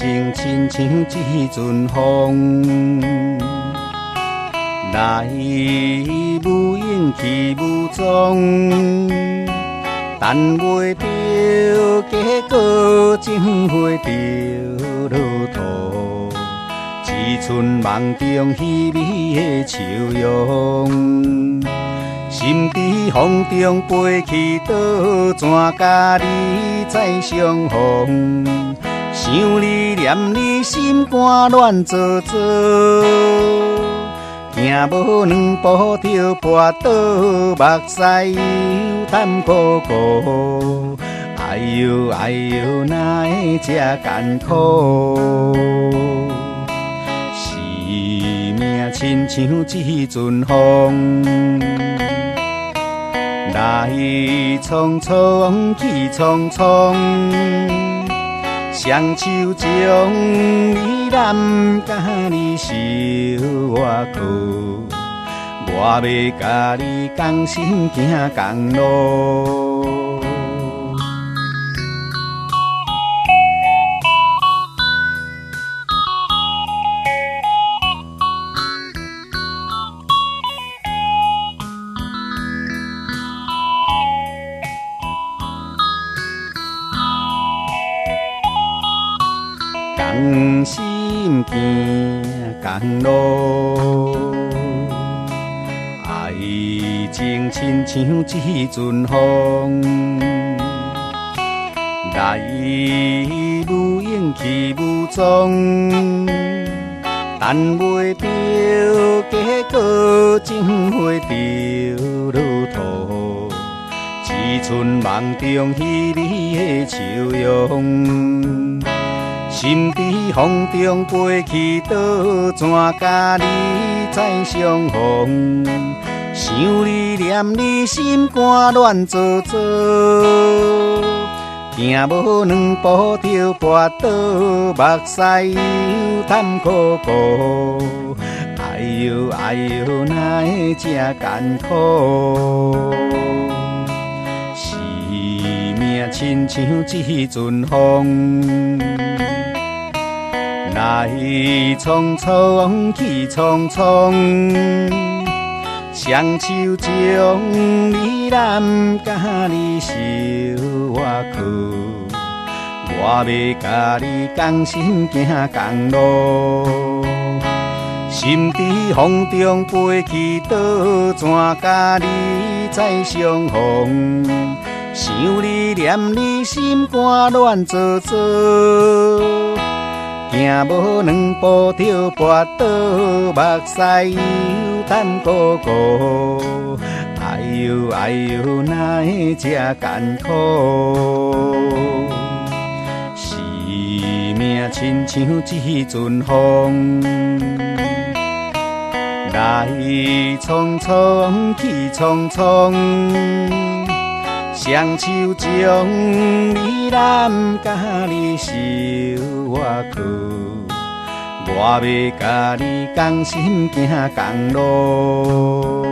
情亲像一阵风，来无影去无踪，等袂到结果，情花着落土，一寸梦中稀微的笑容。心在风中飞去，倒怎甲你再相逢？想你念你，心肝乱糟糟。行无两步就跋倒，目屎又淡糊糊。哎呦哎呦，哪会这艰苦？命亲像一阵风，来匆匆去匆匆，双手将你揽，甲你收我去，我要甲你同心行共路。同心行共路，爱情亲像一阵风，来无影去无踪，等袂到结果，情花着落土，一寸梦中稀微的笑容。心在风中飞去，倒怎甲你再相逢？想你念你，心肝乱糟糟。行无两步就跋倒，目屎又淡糊糊。哎呦哎呦，哪会这艰苦？命亲像一阵风，来匆匆去匆匆，双手将你揽，甲你收我去，我要甲你同心行共路。心在风中飞去，倒怎甲你再相逢？想你念你，心肝乱糟糟。行无两步就跋倒，目屎又淡糊糊。哎呦哎呦，哪会这艰苦？命亲像一阵风，来匆匆去匆匆，双手将你揽，甲你收我去，我要甲你同心行共路。